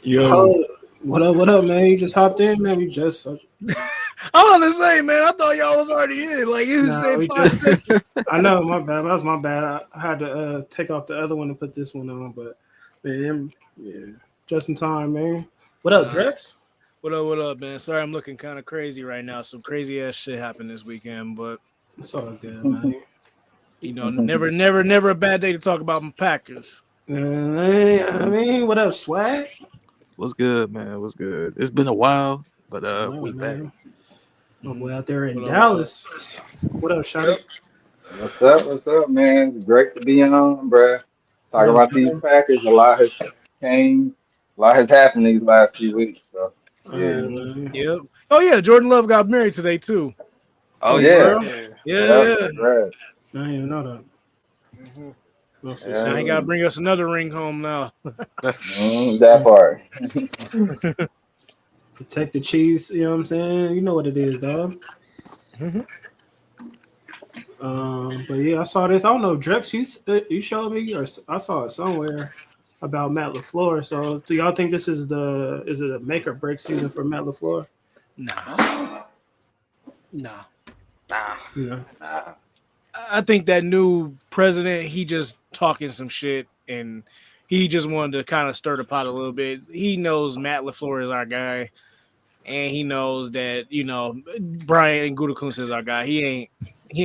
Yo, What up, man? You just hopped in, man. We just I'm gonna say, man, I thought y'all was already in. Like it was nah, said we 5 seconds. I know, my bad. That was my bad. I had to take off the other one and put this one on, but man, yeah, just in time, man. What up, Nah. Drex? What up, man? Sorry, I'm looking kind of crazy right now. Some crazy ass shit happened this weekend, but It's all good, man. never a bad day to talk about my Packers. I mean, what up, Swag? what's good, man? What's good? It's been a while, but I know, we back. man. My boy out there in What up, Dallas. What up, Shotty? What's up? What's up, man? It's great to be on, bruh. What Talk up, about these man? Packers. A lot has happened these last few weeks. So, All yeah. right, man. Yep. Oh yeah, Jordan Love got married today too. Oh, Oh, for yeah. real? Yeah. Yeah, Yeah. yeah. Right. I didn't even know that. Mhm. That's what's Now Yeah. he up. got to bring us another ring home now. That's That part. Protect the cheese. You know what I'm saying? You know what it is, dog. Mhm. But yeah, I saw this. I don't know, Drex. You showed me, or I saw it somewhere about Matt LaFleur. So, do y'all think this is is it a make or break season for Matt LaFleur? Nah, nah. Yeah. Nah. I think that new president, he just talking some shit and he just wanted to kind of stir the pot a little bit. He knows Matt LaFleur is our guy, and he knows that Brian Gutekunst is our guy. He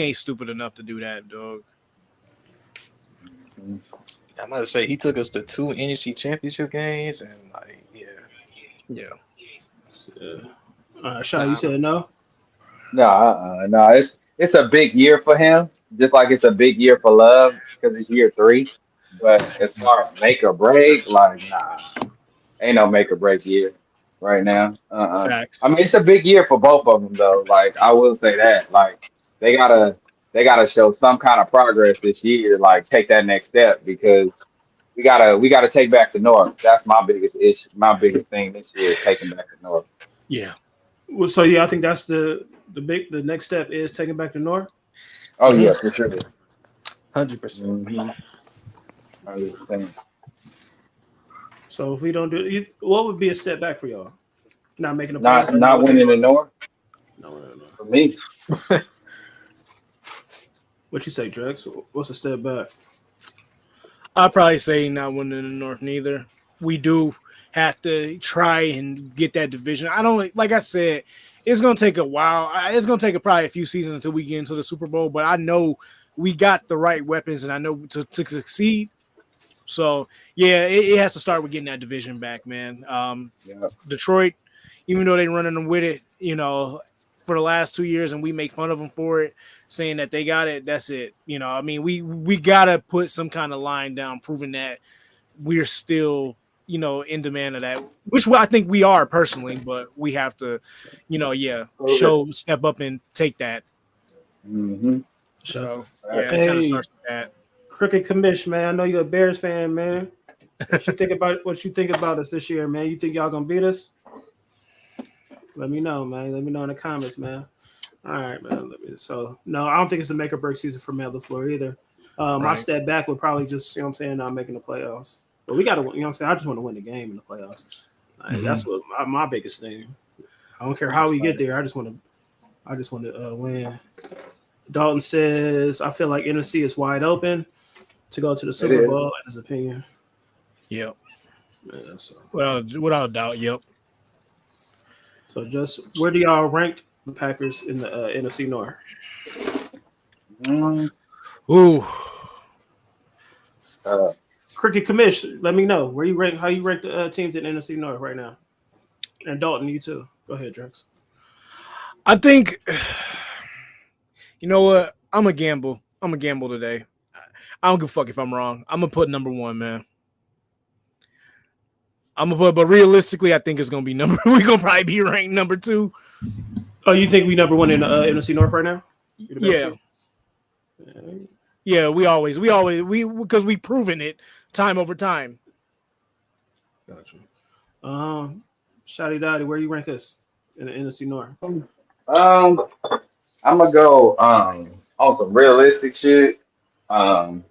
ain't stupid enough to do that, dog. I'm about to say he took us to two NFC championship games, and like, yeah, Yeah, Yeah. Shy, you nah. said no. No, no. It's a big year for him, just like it's a big year for Love because it's year three. But as far as make or break, like, nah, ain't no make or break year right now. I Facts. mean, it's a big year for both of them, though. Like, I will say that. Like, they gotta they gotta show some kind of progress this year. Like, take that next step because we gotta take back the North. That's my biggest issue. My biggest thing this year is taking back the North. Yeah. Well, so yeah, I think that's the next step is taking back the North. Oh Mhm. yeah, for sure. 100%. Mm-hmm. 100%. So if we don't do it, what would be a step back for y'all? Not making the playoffs Not anymore? winning the North No. for me. What you say, Drex? What's a step back? I'd probably say not winning the North neither. We do have to try and get that division. I don't like I said, it's gonna take a while. It's gonna take probably a few seasons until we get into the Super Bowl. But I know we got the right weapons, and I know to succeed. So yeah, it has to start with getting that division back, man. Yeah. Detroit, even though they running them with it, for the last 2 years, and we make fun of them for it, saying that they got it. That's it. I mean, we gotta put some kind of line down, proving that we're still, in demand of that, which I think we are personally, but we have to, Prove it. step up and take that. Mm-hmm. Sure. So Right. yeah, it kind of Hey, starts with that. Crooked Commish, man. I know you're a Bears fan, man. What you think about us this year, man? You think y'all gonna beat us? Let me know, man. Let me know in the comments, man. All right, man. So no, I don't think it's a make or break season for Matt LaFleur either. My Right. step back would probably just, what I'm saying, not making the playoffs. But we got to, what I'm saying, I just want to win the game in the playoffs. Like, that's what my biggest thing. I don't care how we get there. I just want to win. Dalton says, I feel like NFC is wide open to go to the It Super is. Bowl, in his opinion. Yep. Yeah, so Without a doubt. Yep. just where do y'all rank the Packers in the NFC North? Mm, Ooh. uh, Cricket Commish, let me know where you rank, how you rank the teams in NFC North right now. And Dalton, you too. Go ahead, Drex. I think you know what? I'm a gamble. I'm a gamble today. I don't give a fuck if I'm wrong. I'm gonna put number one, man. But realistically, I think it's gonna be number. We're gonna probably be ranked number two. Oh, you think we number one in NFC North right now? You're the best Yeah, team? yeah. We because we proven it time over time. Gotcha. Shotty Dotty, where you rank us in the NFC North? um, I'm gonna go on some realistic shit. I'm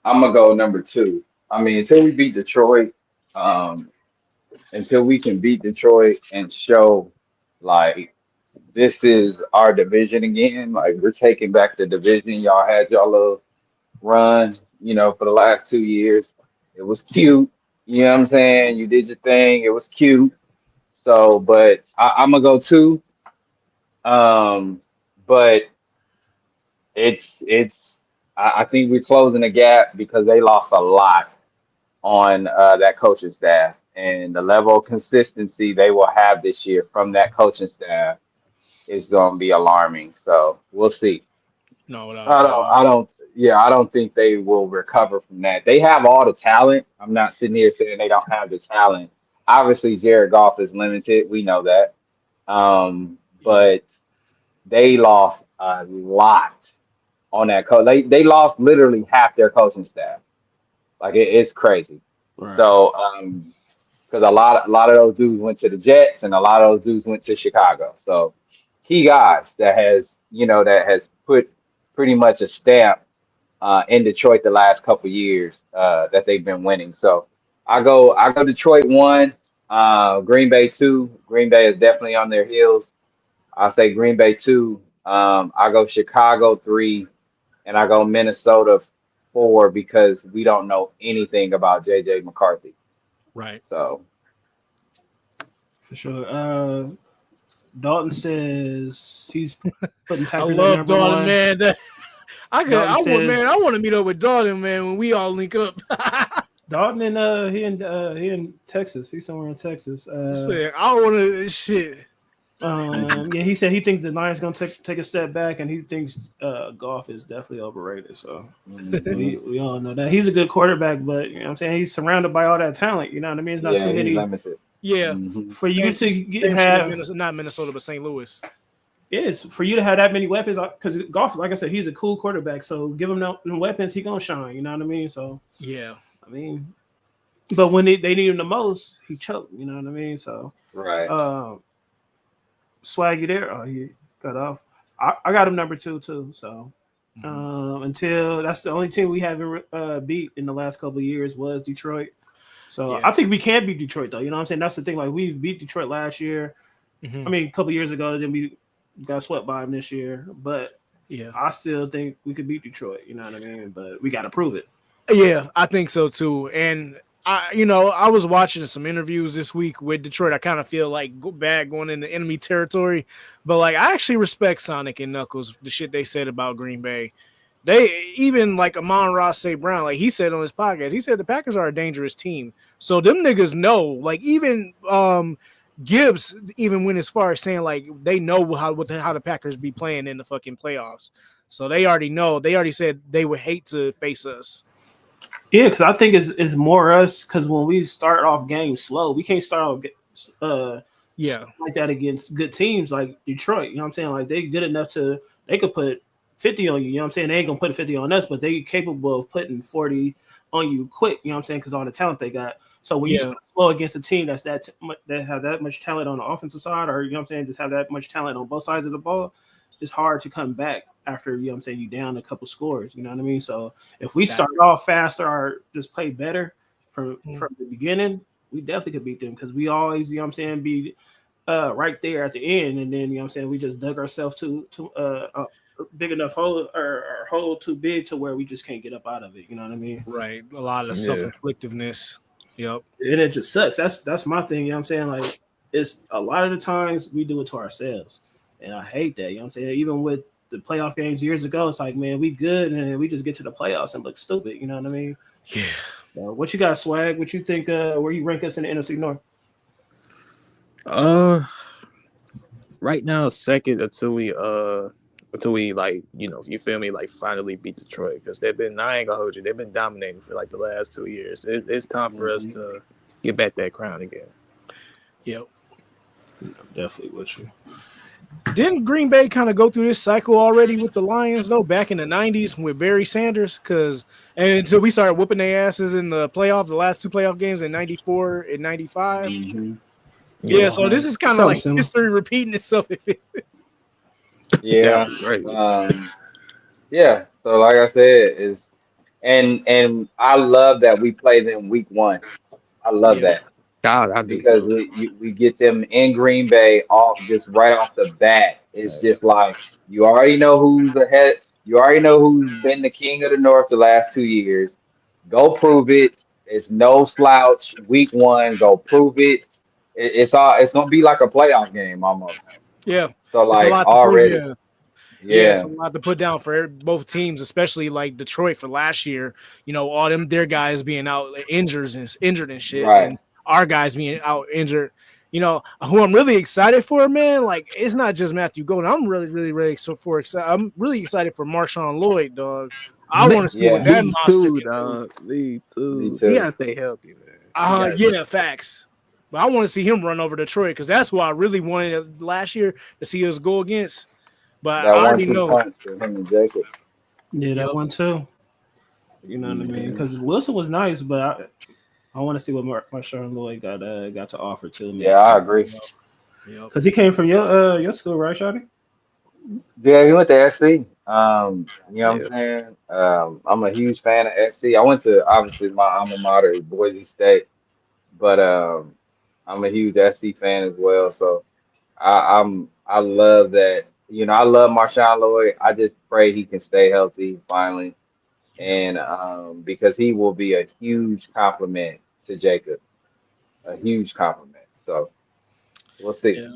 gonna go number two. I mean, until we beat Detroit, um, until we can beat Detroit and show like this is our division again. Like we're taking back the division. Y'all had y'all little run, for the last 2 years. It was cute. You know what I'm saying? You did your thing. It was cute. So, but I'm gonna go two. But it's I think we're closing the gap because they lost a lot on that coaching staff and the level of consistency they will have this year from that coaching staff is going to be alarming. So we'll see. No, without a I doubt. don't, I don't, yeah, I don't think they will recover from that. They have all the talent. I'm not sitting here saying they don't have the talent. Obviously, Jared Goff is limited. We know that. Yeah. But they lost a lot on that coach. They lost literally half their coaching staff. Like it's crazy. Right. So, because a lot of those dudes went to the Jets and a lot of those dudes went to Chicago. So, key guys that has put pretty much a stamp in Detroit the last couple years that they've been winning. So, I go Detroit one, Green Bay two. Green Bay is definitely on their heels. I say Green Bay two. I go Chicago three, and I go Minnesota four because we don't know anything about JJ McCarthy. Right. So For sure. Dalton says he's putting I Packers at love number Dalton, one. man. Dalton Man, says I want to meet up with Dalton, man, when we all link up. Dalton and he in Texas. He's somewhere in Texas. Shit, I want to shit. Yeah, he said he thinks the Lions gonna take a step back, and he thinks Goff is definitely overrated. So mhm. we all know that he's a good quarterback, but you know what I'm saying he's surrounded by all that talent. You know what I mean? It's not too Yeah, he's many limited. Yeah, Hmm. for you to same shit in have. Minnesota, not Minnesota, but St. Louis. Yes, for you to have that many weapons, because Goff, like I said, he's a cool quarterback. So give him no weapons, he gonna shine. You know what I mean? So Yeah, I mean, but when they need him the most, he choked. You know what I mean? So Right. uh, Swaggy there, oh he cut off. I got him number two too. So until that's the only team we haven't beat in the last couple of years was Detroit. So yeah. I think we can beat Detroit though. You know what I'm saying? That's the thing. Like we beat Detroit last year. I Mhm. mean, a couple of years ago, then we got swept by them this year. But Yeah. I still think we could beat Detroit. You know what I mean? But we got to prove it. Yeah, I think so too. And I was watching some interviews this week with Detroit. I kind of feel like bad going into enemy territory, but like I actually respect Sonic and Knuckles, the shit they said about Green Bay. They even like Amon Ross St. Brown, like he said on his podcast, he said the Packers are a dangerous team. So them niggas know, like even Gibbs even went as far as saying like they know how the Packers be playing in the fucking playoffs. So they already know. They already said they would hate to face us. Yeah, because I think it's more us. Because when we start off games slow, we can't start off Yeah. like that against good teams like Detroit. You know what I'm saying? Like they good enough to they could put 50 on you. You know what I'm saying? They ain't gonna put 50 on us, but they capable of putting 40 on you quick. You know what I'm saying? Because all the talent they got. So when you Yeah. start slow against a team that have that much talent on the offensive side, or you know what I'm saying, just have that much talent on both sides of the ball, it's hard to come back after you know what I'm saying you down a couple scores. You know what I mean? So if we start off faster or just play better from the beginning, we definitely could beat them because we always, you know what I'm saying, be right there at the end, and then you know what I'm saying we just dug ourselves to a big enough hole or hole too big to where we just can't get up out of it. You know what I mean? Right. A lot of Yeah. self-inflictiveness. Yep. And it just sucks. That's my thing. You know what I'm saying? Like it's a lot of the times we do it to ourselves, and I hate that. You know what I'm saying? Even with the playoff games years ago, it's like, man, we good, and then we just get to the playoffs and look stupid. You know what I mean? Yeah. What you got, Swag? What you think? Where you rank us in the NFC North? Uh, right now, second until we like you feel me, like finally beat Detroit, because I ain't gonna hold you, they've been dominating for like the last 2 years. It's time for us to get back that crown again. Yep. I'm definitely with you. Didn't Green Bay kind of go through this cycle already with the Lions though back in the 90s with Barry Sanders? And until we started whooping their asses in the playoffs, the last two playoff games in 94 and 95. Hmm. Yeah, so this is kind of Something like similar. history repeating itself. Yeah. That was great. Yeah. So like I said, and I love that we play them week one. I love Yeah. that. God, I do because too. we get them in Green Bay off just right off the bat. It's Yeah. just like you already know who's ahead. You already know who's been the king of the North the last 2 years. Go prove it. It's no slouch. Week one, go prove it. It's all. It's gonna be like a playoff game almost. Yeah, So it's a like lot to prove. already, Yeah, yeah, it's a yeah, lot to put down for both teams, especially like Detroit for last year. You know, all them their guys being out injured and shit, right. and our guys being out injured. You know, who I'm really excited for, man. Like, it's not just Matthew Golden. I'm really excited. I'm really excited for Marshawn Lloyd, dog. I want to see what Yeah, that Me monster too, can do. dog. Me me too. He too. gotta stay healthy, man. He gotta stay. Yeah, facts. But I want to see him run over Detroit because that's what I really wanted last year to see us go against. But That I one already two know. punch for him and Jacob. Yeah, that Yep. one too. You know what I mean? Hmm. Because Wilson was nice, but I want to see what Marshawn Lloyd got to offer to me. Yeah, I agree. Yep. Because he came from your school, right, Shotty? Yeah, he went to SC. You know what I'm Yeah. saying? I'm a huge fan of SC. I went to obviously my alma mater is Boise State, but I'm a huge SC fan as well. So I love that. You know, I love Marshawn Lloyd. I just pray he can stay healthy finally, Yep. and because he will be a huge compliment to Jacobs, a huge compliment. So we'll see. Yeah.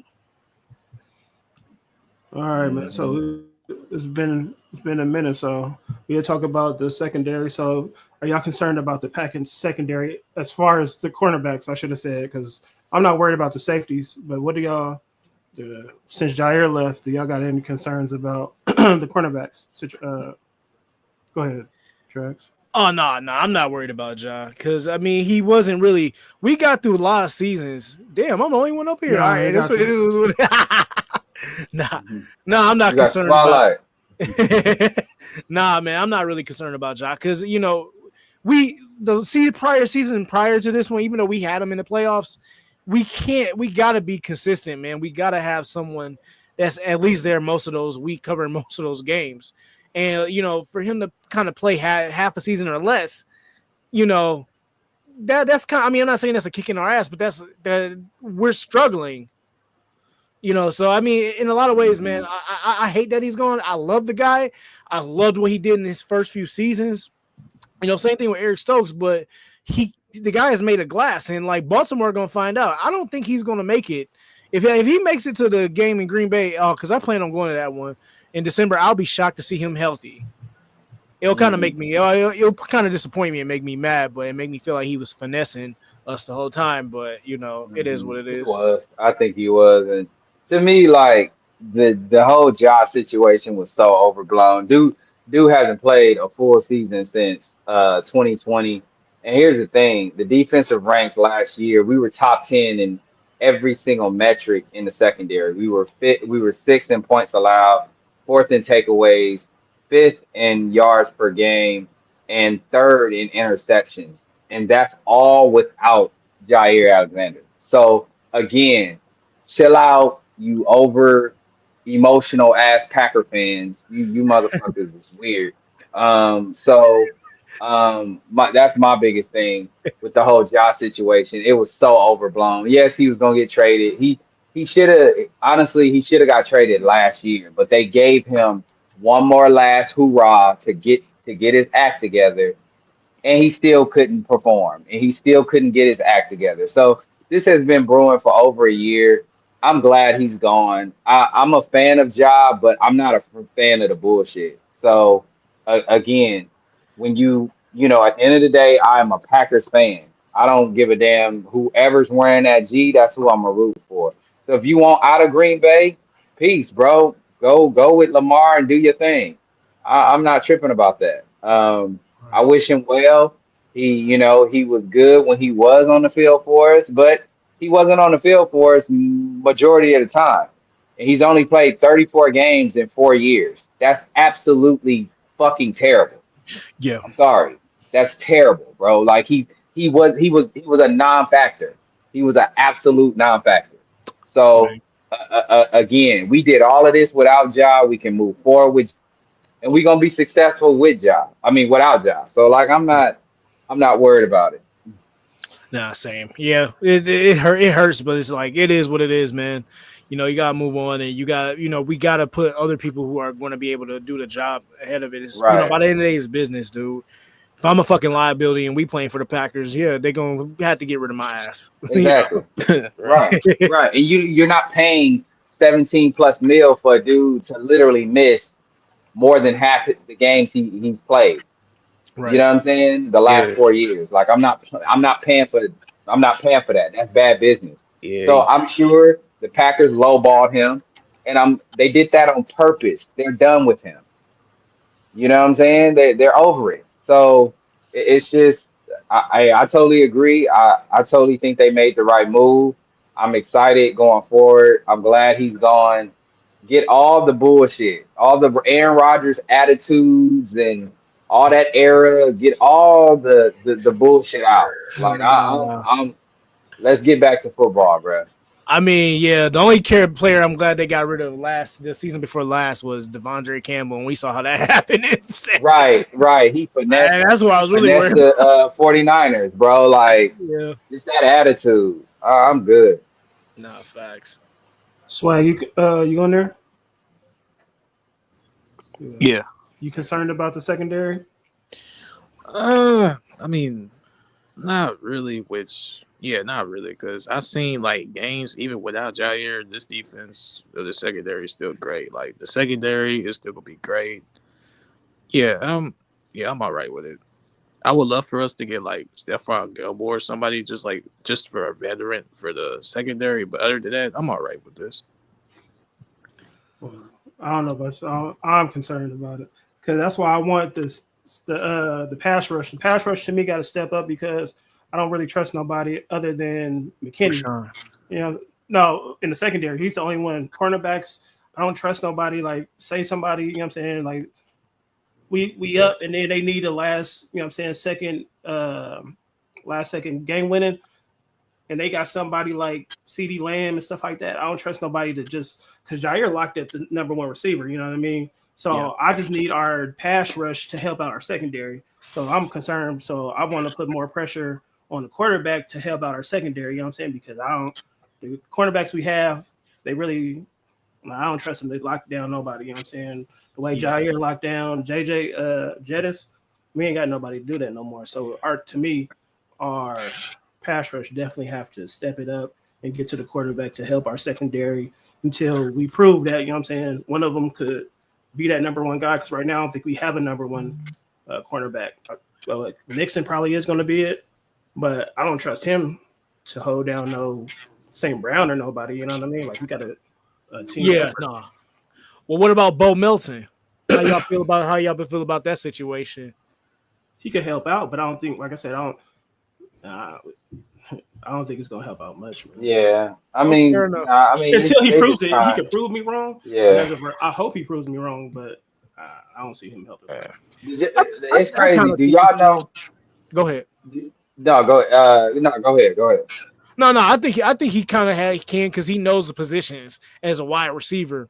All right, man. Hmm. So it's been a minute. So we'll talk about the secondary. So are y'all concerned about the Packin secondary as far as the cornerbacks? I should have said because I'm not worried about the safeties. But what do y'all? Since Jair left, do y'all got any concerns about the cornerbacks? Go ahead, Trax. Oh no, I'm not worried about Ja because I mean he wasn't really. We got through a lot of seasons. Damn, I'm the only one up here. No, All I right, that's got what it you. is. Nah, You I'm not got concerned about. spotlight. Nah, man, I'm not really concerned about Ja because you know the prior season prior to this one, even though we had him in the playoffs, we gotta be consistent, man. We gotta have someone that's at least there most of those we covering most of those games, and you know for him to kind of play half a season or less, you know that's kind. I mean, I'm not saying that's a kick in our ass, but that we're struggling. You know, so I mean, in a lot of ways, man, Hmm. I hate that he's gone. I love the guy. I loved what he did in his first few seasons. You know, same thing with Eric Stokes, but the guy is made of glass, and like Baltimore are gonna find out. I don't think he's gonna make it. If he makes it to the game in Green Bay, because I plan on going to that one in December, I'll be shocked to see him healthy. It'll kind of Hmm. make me, it'll kind of disappoint me and make me mad, but it make me feel like he was finessing us the whole time. But you know, it is Hmm. what it He is. was. I think he was. And to me, like the whole Josh situation was so overblown. Dude hasn't played a full season since 2020. And here's the thing: the defensive ranks last year, we were top 10 in every single metric in the secondary. We were sixth in points allowed, fourth in takeaways, fifth in yards per game, and third in interceptions. And that's all without Jair Alexander. So again, chill out, you over emotional ass Packer fans. You motherfuckers is weird. That's my biggest thing with the whole Josh situation. It was so overblown. Yes, he was gonna get traded. He should have honestly he should have got traded last year, but they gave him one more last hoorah to get his act together, and he still couldn't perform and he still couldn't get his act together. So this has been brewing for over a year. I'm glad he's gone. I'm a fan of Job, but I'm not a fan of the bullshit. So again, when you know, at the end of the day, I'm a Packers fan. I don't give a damn whoever's wearing that G. That's who I'm a root for. So if you want out of Green Bay, peace, bro. Go with Lamar and do your thing. I'm not tripping about that. I wish him well. He was good when he was on the field for us, but he wasn't on the field for us majority of the time. And he's only played 34 games in 4 years. That's absolutely fucking terrible. Yeah. I'm sorry. That's terrible, bro. Like he was a non-factor. He was an absolute non-factor. So Right. again, we did all of this without Ja. We can move forward with and we're gonna be successful with Ja. I mean, without Ja. So like, I'm not worried about it. Nah, same. Yeah, it hurt. It hurts, but it's like it is what it is, man. You gotta move on, and we gotta put other people who are going to be able to do the job ahead of it. It's Right. by the end of the day, it's business, dude. If I'm a fucking liability and we playing for the Packers, yeah, they're gonna have to get rid of my ass. Exactly. Right. Right. Right. And you're not paying 17 plus mil for a dude to literally miss more than half the games he's played. You Right. know what I'm saying? The last Yeah. 4 years. Like I'm not paying for that. That's bad business. So Yeah. I'm sure the Packers lowballed him and they did that on purpose. They're done with him. You know what I'm saying? They're over it. So it's just I totally agree. I totally think they made the right move. I'm excited going forward. I'm glad he's gone. Get all the bullshit, all the Aaron Rodgers attitudes and all that era. Get all the bullshit out. Like Nah. I'm let's get back to football, bro. I mean, yeah, the only care player I'm glad they got rid of the season before last was Devondre Campbell, and we saw how that happened. Right, right. He finessed And that's what I was really finessed worried the about. 49ers, bro. Like Yeah. just that attitude. I'm good. Nah, facts. Swag, you on there? Yeah. You concerned about the secondary? I mean, not really. Not really, because I seen like games even without Jair. This defense of the secondary is still great. Like the secondary is still gonna be great. Yeah, I'm all right with it. I would love for us to get like Stephon Gilmore or somebody just for a veteran for the secondary. But other than that, I'm all right with this. I don't know, but I'm concerned about it because that's why I want the pass rush. The pass rush to me got to step up because I don't really trust nobody other than McKinney. Rashawn. You know, no, in the secondary, he's the only one. Cornerbacks, I don't trust nobody. Like, say somebody, you know what I'm saying? Like, we up and then they need the last, you know what I'm saying, last second game winning. And they got somebody like CD Lamb and stuff like that. I don't trust nobody to just because Jair locked up the number one receiver, you know what I mean? So Yeah. I just need our pass rush to help out our secondary. So I'm concerned. So I want to put more pressure on the quarterback to help out our secondary, you know what I'm saying? Because the cornerbacks we have, I don't trust them to lock down nobody, you know what I'm saying? The way Jair locked down JJ Jettis, we ain't got nobody to do that no more. So to me, our pass rush definitely have to step it up and get to the quarterback to help our secondary until we prove that, you know what I'm saying, one of them could be that number one guy because right now I don't think we have a number one cornerback. Well, like Nixon probably is going to be it, but I don't trust him to hold down no St. Brown or nobody, you know what I mean? Like we got a team effort. Nah. Well, what about Bo Melton? How y'all feel about that situation? He could help out, but I don't think, like I said, I don't think it's gonna help out much, man. Yeah. I Oh, mean, fair enough. Until he they proves just it, he can prove me wrong. Yeah. I hope he proves me wrong, but I don't see him helping. It's crazy. Do y'all know? Go ahead. No, go. No, go ahead. Go ahead. No. I think he kind of can because he knows the positions as a wide receiver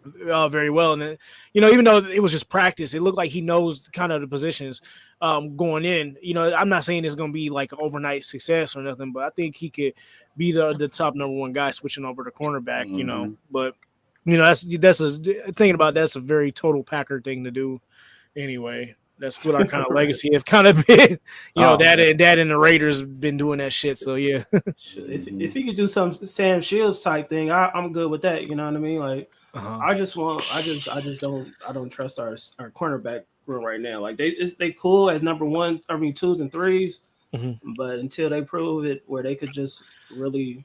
very well. And then, even though it was just practice, it looked like he knows kind of the positions going in. I'm not saying it's going to be like overnight success or nothing, but I think he could be the top number one guy switching over to cornerback. Mm-hmm. But that's a thinking about that's a very total Packer thing to do. Anyway, that's what our kind of legacy have kind of been. Dad and the Raiders been doing that shit. So yeah, if he could do some Sam Shields type thing, I'm good with that. You know what I mean? Like I don't trust our cornerback room right now. Like they cool as number one. I mean 2s and 3s, but until they prove it where they could just really,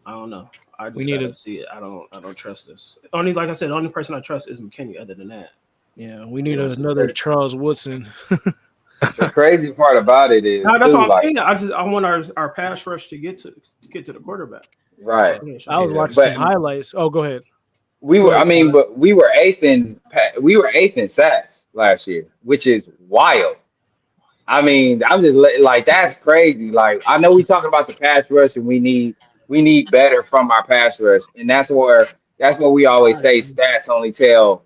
I don't know. I just need to see it. I don't trust this. Only like I said, the only person I trust is McKinney. Other than that. Yeah, we need another Charles Woodson. The crazy part about it is that's what I'm saying. I want our pass rush to get to the quarterback. Right. I was watching some highlights. Oh, go ahead. We were eighth in sacks last year, which is wild. I mean, I'm just like that's crazy. Like I know we talking about the pass rush and we need better from our pass rush, and that's what we always say. Stats only tell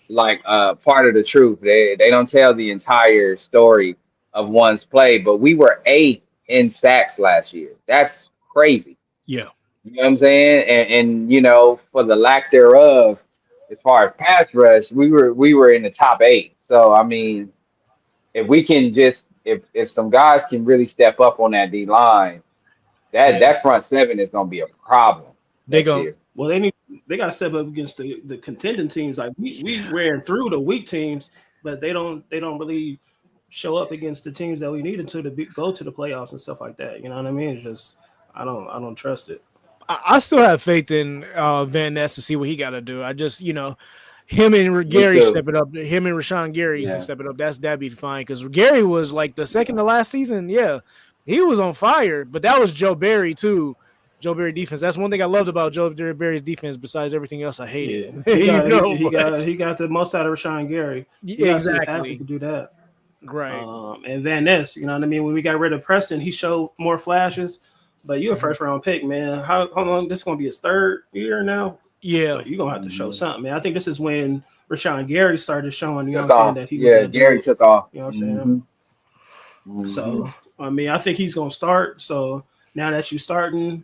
like part of the truth. They don't tell the entire story of one's play. But we were eighth in sacks last year. That's crazy. Yeah. You know what I'm saying? And you know, for the lack thereof, as far as pass rush, we were in the top 8. So I mean, if we can just if some guys can really step up on that D line, Yeah. that front seven is gonna be a problem They next go. year. Well, they got to step up against the contending teams. Like we Yeah. ran through the weak teams, but they don't really show up against the teams that we needed go to the playoffs and stuff like that. You know what I mean? It's just I don't trust it. I still have faith in Van Ness to see what he got to do. I just, him and Me Gary too. step it up. Him and Rashawn Gary can Yeah. step it up. That'd be fine because Gary was like the second to last season. Yeah, he was on fire, but that was Joe Barry too. Joe Barry defense. That's one thing I loved about Joe Barry's defense. Besides everything else, I Yeah, hated. he got But he got the most out of Rashawn Gary. You got to see if half he exactly could do that. right. And Van Ness, you know what I mean? When we got rid of Preston, he showed more flashes. But you're a first round pick, man. How long? This is going to be his third year now. Yeah, So you're going to have to show Mhm. something, man. I think this is when Rashawn Gary started showing, you know Took what I'm saying, off. that he was Yeah, that Gary dude. took off. You know what I'm saying? So, I mean, I think he's going to start. So now that you're starting,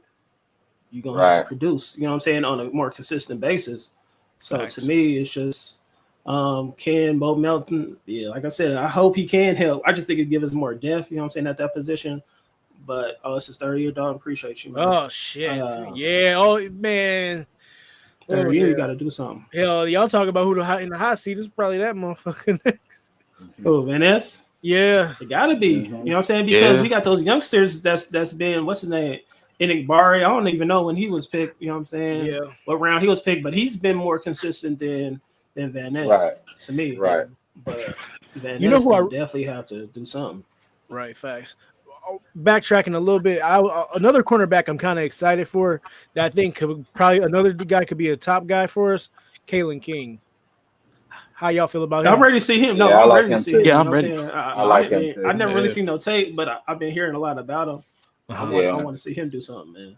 you're going to have to Right. produce, you know what I'm saying, on a more consistent basis. So Facts. to me, it's just can Bo Melton, yeah, like I said, I hope he can help. I just think it gives us more depth, you know what I'm saying, at that position. But it's his third year, dog. Appreciate you, man. Oh shit. Uh, Yeah. Oh man. Oh Third year, you yeah. got to do something. Hell, y'all talk about who in the hot seat is probably that motherfucker next. Oh, Van Ness, Yeah. it got to be. You know what I'm saying? Because Yeah. we got those youngsters that's been, what's his name? Enik Bari. I don't even know when he was picked, you know what I'm saying? Yeah. What round he was picked, but he's been more consistent than Van Ness Right. to me. Right. But Van You know Ness who I gonna definitely have to do something. right, facts. Backtracking a little bit, another cornerback I'm kind of excited for that I think could probably another guy could be a top guy for us, Kalen King. How y'all feel about I'm him? ready to see him. No, Yeah, I I'm like ready to him see too. him. Yeah, You I'm know what I'm ready. saying? I like him too. I never really Yeah. seen no tape, but I've been hearing a lot about him. Uh-huh. Yeah. I want to see him do something, man.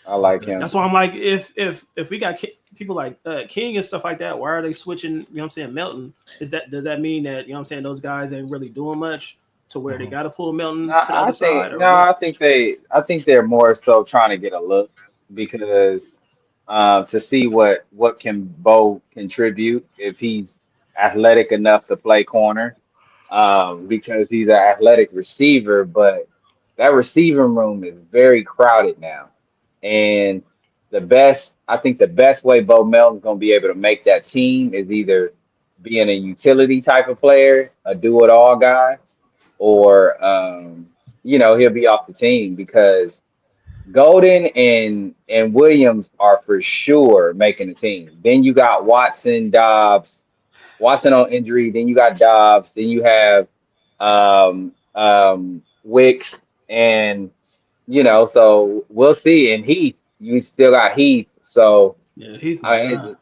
I like him. That's why I'm like, if we got people like King and stuff like that, why are they switching? You know what I'm saying? Melton, does that mean that, you know what I'm saying, those guys ain't really doing much to where they got to pull Melton to the other side? Or I what? think I think they're more so trying to get a look because to see what can Bo contribute if he's athletic enough to play corner, because he's an athletic receiver, but that receiving room is very crowded now. And I think the best way Bo Melton's going to be able to make that team is either being a utility type of player, a do-it-all guy, or he'll be off the team because Golden and Williams are for sure making the team. Then you got Watson on injury. Then you got Dobbs. Then you have Wicks, and so we'll see. And Heath, you still got Heath. So Yeah, he's my I, guy.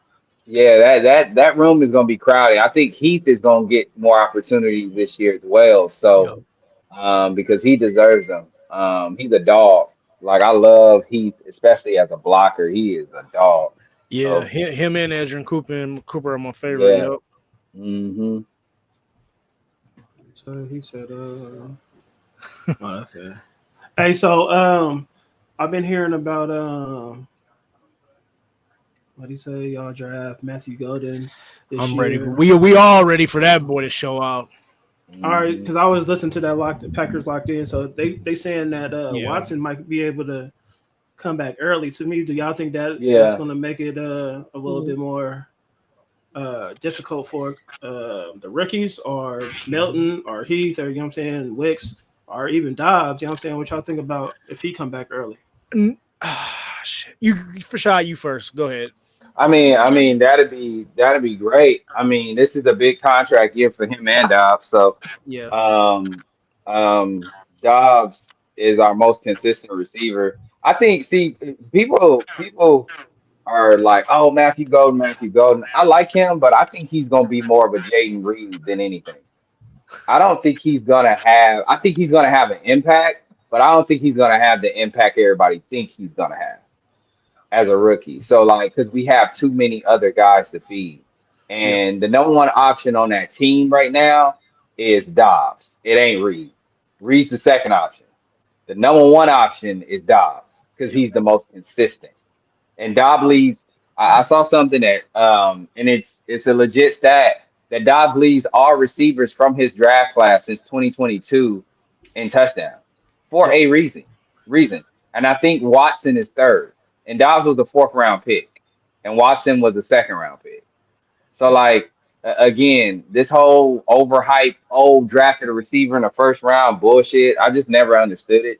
yeah, that room is going to be crowded. I think Heath is going to get more opportunities this year as well. So because he deserves them. He's a dog. Like I love Heath, especially as a blocker. He is a dog. Yeah, So him and Edgerrin Cooper are my favorite. yeah. Yep. hmm So he said, okay. Hey, so I've been hearing about what do you say? Y'all draft Matthew Golden this I'm year. ready. We all ready for that boy to show out. All right, because I was listening to that Packers locked in, so they saying that Yeah. Watson might be able to come back early. To me, do y'all think that Yeah. that's going to make it a little bit more difficult for the rookies or Melton or Heath or, you know what I'm saying, Wicks or even Dobbs? You know what I'm saying? What y'all think about if he come back early? Shit. You for sure. You first. Go ahead. I mean that'd be great. I mean, this is a big contract year for him and Dobbs. So Yeah. um Dobbs is our most consistent receiver. I think see people are like, oh, Matthew Golden. I like him, but I think he's gonna be more of a Jaden Reed than anything. I don't think he's gonna have. I think he's gonna have an impact, but I don't think he's gonna have the impact everybody thinks he's gonna have as a rookie. So like, because we have too many other guys to feed, Yeah. and the number one option on that team right now is Dobbs. It ain't Reed. Reed's the second option. The number one option is Dobbs because Yep. he's the most consistent. And Dobbs leads. I saw something that and it's a legit stat that Dobbs leads all receivers from his draft class since 2022 in touchdowns for Yep. a reason. And I think Watson is third, and Dobbs was a fourth round pick, and Watson was a second round pick. So like again, this whole overhyped drafted a receiver in the first round bullshit. I just never understood it.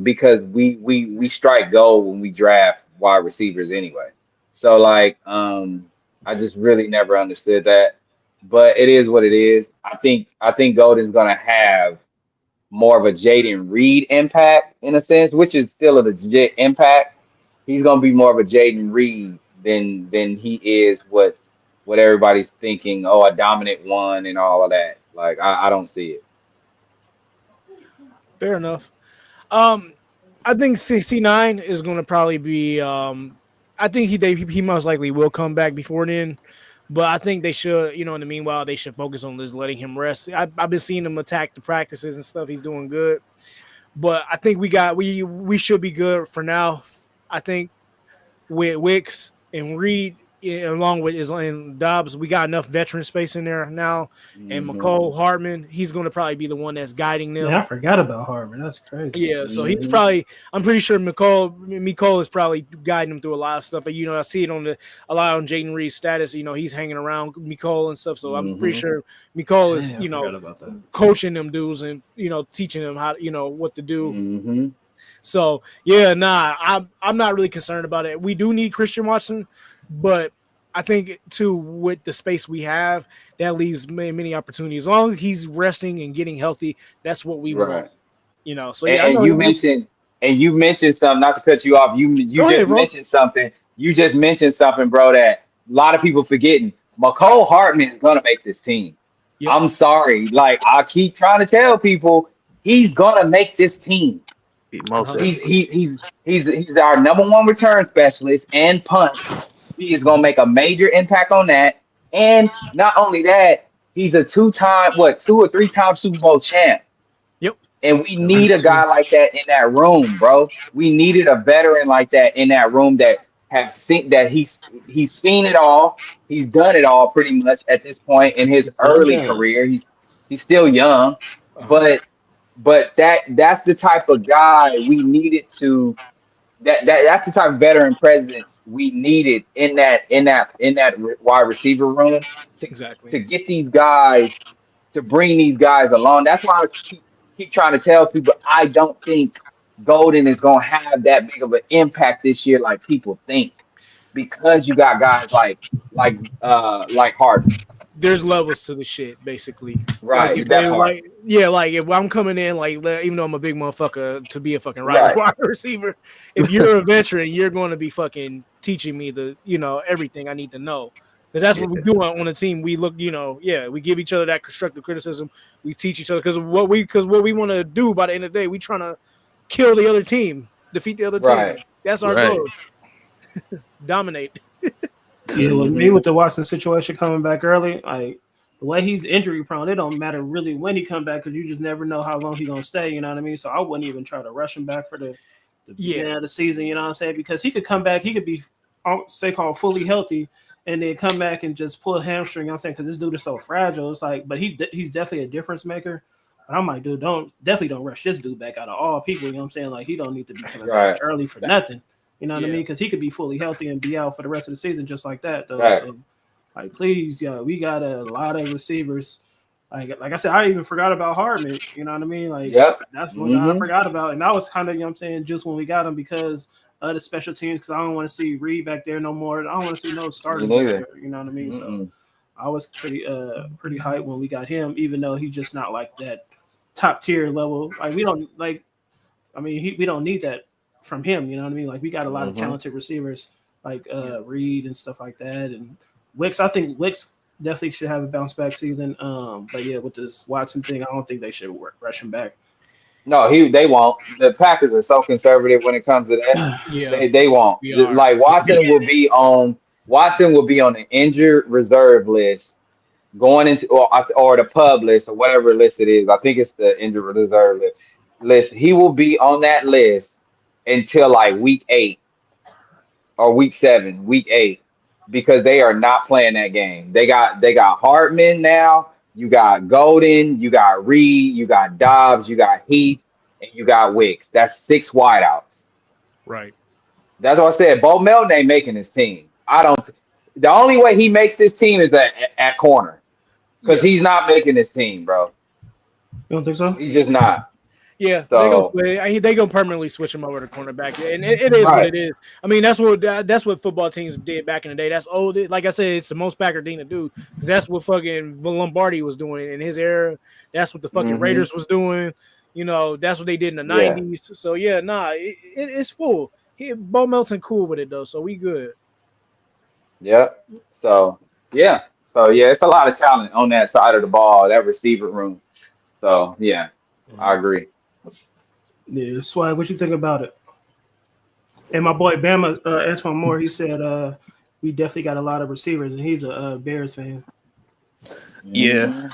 Because we strike gold when we draft wide receivers anyway. So like I just really never understood that. But it is what it is. I think Golden's gonna have more of a Jaden Reed impact in a sense, which is still a legit impact. He's gonna be more of a Jaden Reed than he is what everybody's thinking, oh, a dominant one and all of that. Like I don't see it. Fair enough. I think C9 is going to probably be. I think he most likely will come back before then, but I think they should. In the meanwhile, they should focus on just letting him rest. I've been seeing him attack the practices and stuff. He's doing good, but I think we should be good for now. I think with Wicks and Reed, along with and Dobbs, we got enough veteran space in there now. And Mhm. McCole Hartman, he's going to probably be the one that's guiding them. Man, I forgot about Harvard. That's crazy. Yeah, so he's Mhm. probably. I'm pretty sure Nicole is probably guiding him through a lot of stuff. I see it a lot on Jaden Reed's status. He's hanging around Nicole and stuff. So I'm pretty Mhm. sure Nicole is, Dang, I forgot about that. coaching them dudes and teaching them how what to do. Mhm. So yeah, I'm not really concerned about it. We do need Christian Watson, but I think too with the space we have, that leaves many opportunities. As long as he's resting and getting healthy, that's what we Right. want. So And, yeah, I and know. you mentioned something, not to cut you off. You Go just ahead, bro. mentioned something. You just mentioned something, bro, that a lot of people forgetting. McCole Hartman is gonna make this team. Yep. I'm sorry. Like I keep trying to tell people, he's gonna make this team. Most Uh-huh. He's our number one return specialist and punt. He is gonna make a major impact on that. And not only that, he's a two or three time Super Bowl champ. Yep. And we need a That's true. guy like that in that room, bro. We needed a veteran like that in that room that has seen that he's seen it all. He's done it all pretty much at this point in his Well early done. career. He's still young, Uh-huh. but that's the type of guy we needed to that's the type of veteran presence we needed in that wide receiver room to Exactly. to get these guys to bring these guys along. That's why I keep trying to tell people I don't think Golden is gonna have that big of an impact this year like people think because you got guys like Harden. There's levels to the shit, basically. Like Right, that part. like if I'm coming in, even though I'm a big motherfucker to be a fucking Right. wide receiver, if you're a veteran, you're going to be fucking teaching me everything I need to know. Because that's what we do on the team. We look, we give each other that constructive criticism. We teach each other because what we want to do by the end of the day, we trying to kill the other team, defeat the other Right. team. That's our Right. goal. Dominate. Yeah, with me with the Watson situation coming back early, like the way he's injury prone, it don't matter really when he come back because you just never know how long he's gonna stay. You know what I mean? So I wouldn't even try to rush him back for the beginning of the season. You know what I'm saying? Because he could come back, he could be say called fully healthy, and then come back and just pull a hamstring. You know what I'm saying? Because this dude is so fragile. It's like, but he's definitely a difference maker. But I'm like, dude, definitely don't rush this dude back out of all people. You know what I'm saying? Like he don't need to be coming Right. back early for nothing. You know what I Yeah. mean? Because he could be fully healthy and be out for the rest of the season just like that, though. Right. So, like, please, yeah, we got a lot of receivers. Like I said, I even forgot about Hardman. You know what I mean? Like, Yep. that's what I Mhm. forgot about. And that was kind of, you know what I'm saying, just when we got him because of the special teams. Because I don't want to see Reed back there no more. I don't want to see no starters back neither. there. You know what I mean? So Mm-mm. I was pretty hyped when we got him, even though he's just not like that top tier level. Like we don't like. I mean, we don't need that from him. You know what I mean? Like we got a lot of Mhm. talented receivers like Reed and stuff like that, and Wicks. I think Wicks definitely should have a bounce back season. But yeah, with this Watson thing, I don't think they should rush him back. No, they won't. The Packers are so conservative when it comes to that. Yeah. They won't. We are. Like Watson will be on the injured reserve list going into or the pub list or whatever list it is. I think it's the injured reserve list. list. He will be on that list until like week 8 or week 7, week 8, because they are not playing that game. They got Hartman now. You got Golden. You got Reed. You got Dobbs. You got Heath, and you got Wicks. That's 6 wideouts. Right. That's what I said. Bo Melton ain't making his team. I don't. The only way he makes this team is at corner, because Yeah. he's not making this team, bro. You don't think so? He's just not. Yeah, So they gonna permanently switch him over to cornerback, and it is what right. it is. I mean, that's what football teams did back in the day. That's old. Like I said, it's the most Packer thing to do because that's what fucking Lombardi was doing in his era. That's what the fucking Hmm. Raiders was doing. You know, that's what they did in the Yeah. '90s. So yeah, it's full. Bo Melton cool with it though, so we good. Yep. So yeah. So yeah, it's a lot of talent on that side of the ball, that receiver room. So yeah, I agree. Yeah, Swag, what you think about it? And my boy Bama, Antoine Moore, he said we definitely got a lot of receivers, and he's a Bears fan. Yeah. Mhm.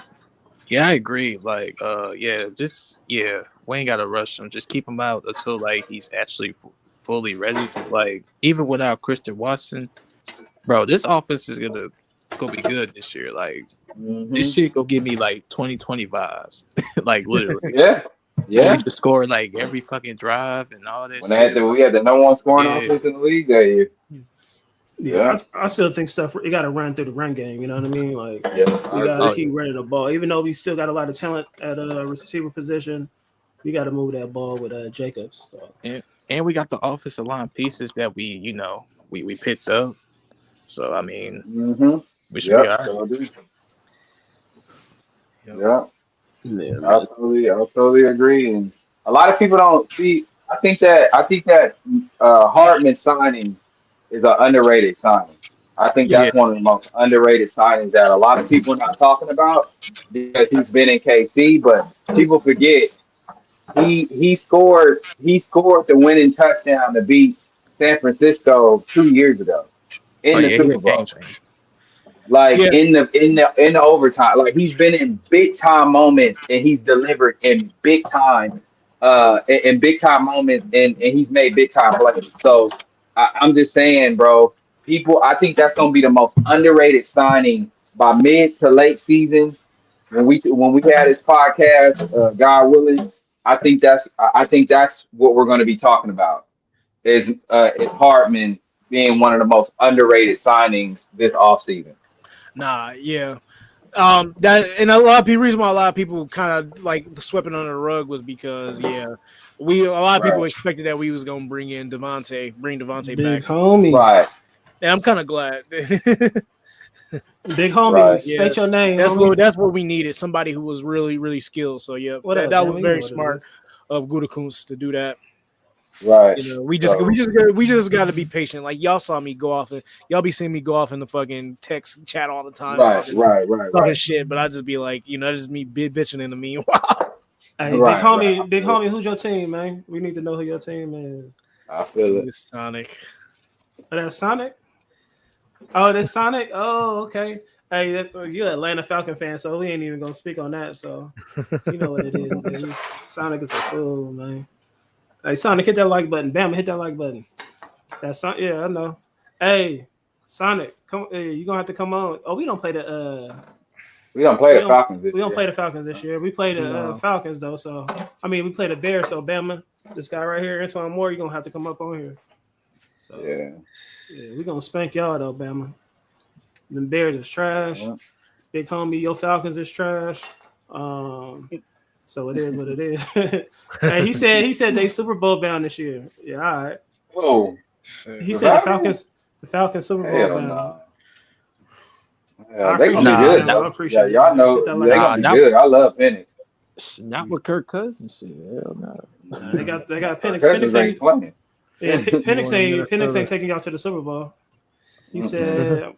Yeah, I agree. Like, we ain't gotta rush him. Just keep him out until like he's actually fully ready. Cause like even without Christian Watson, bro, this offense is gonna be good this year. Like this Mhm. shit gonna give me like 2020 vibes, like literally. Yeah. And we Yeah. just score like every fucking drive and all that When they had shit. we had the number one scoring Yeah, offense in the league that year. Yeah, Yeah. I still think stuff you got to run through the run game. You know what I mean? Like Yeah. we I got to agree. oh keep running the ball, even though we still got a lot of talent at a receiver position. We got to move that ball with Jacobs. So. and we got the offensive line pieces that we picked up. So I mean, Mhm. we should be Yep. all right. So do. Yep. Yeah. Yeah, I man. totally agree. And a lot of people don't see. I think that Hartman signing is an underrated signing. I think Yeah, that's one of the most underrated signings that a lot of people are not talking about because he's been in KC, but people forget he scored the winning touchdown to beat San Francisco 2 years ago oh in the yeah, he a Super game Bowl. changer. Like Yeah, in the overtime, like he's been in big time moments and he's delivered in big time, in big time moments, and he's made big time plays. So I'm just saying, bro, people, I think that's gonna be the most underrated signing by mid to late season when we had this podcast, God willing. I think that's what we're going to be talking about is Hartman being one of the most underrated signings this offseason. yeah. That and a lot of people reason why a lot of people kind of like swept it under the rug was because a lot of people Right. expected that we was gonna bring Devontae Big back, homie, Right. and I'm kind of glad. big homie. Right. Yeah, State your name, homie. that's what we needed. Somebody who was really really skilled. So yeah, What that up, that was Bama? You know very what it smart is. of Gutekunst to do that. Right. You know, So we just got to be patient. Like y'all saw me go off, and y'all be seeing me go off in the fucking text chat all the time, right, right, right, talking right, shit. But I just be like, that's just me bitching in the meanwhile. Hey, right, right. I big feel it. homie, who's your team, man? We need to know who your team is. I feel it. This Sonic. Oh, that's Sonic. Oh, that's Sonic. Oh, okay. Hey, you're an Atlanta Falcon fan, so we ain't even gonna speak on that. So you know what it is, baby. Sonic is a fool, man. Hey, Sonic, hit that like button. Bam, hit that like button. That's yeah, I know. Hey, Sonic, come. Hey, you gonna have to come on. Oh, we don't play the. We don't play We the don't. Falcons We this don't year. play the Falcons this year. We play the No. Falcons though. So I mean, we play the Bears. So Bama, this guy right here, Antoine Moore, you're gonna have to come up on here. So Yeah. yeah, we gonna spank y'all though, Bama. The Bears is trash. Yeah. Big homie, your Falcons is trash. So it is what it is. Hey, he said they Super Bowl bound this year. Yeah, all right. Oh, Shit. He the said Falcons? the Falcons Super Bowl Hell bound. no. I Yeah, they gonna be appreciate that, Nah, good Bama. not I though. Yeah, appreciate it, y'all man. Hit know that like they gonna nah, be button. not good. I love Penix. not with Kirk Cousins shit. Hell no. Nah, they got Our Penix. cousins ain't playing. Yeah, You want in Penix Minnesota? ain't taking y'all to the Super Bowl. He Mm-mm. said,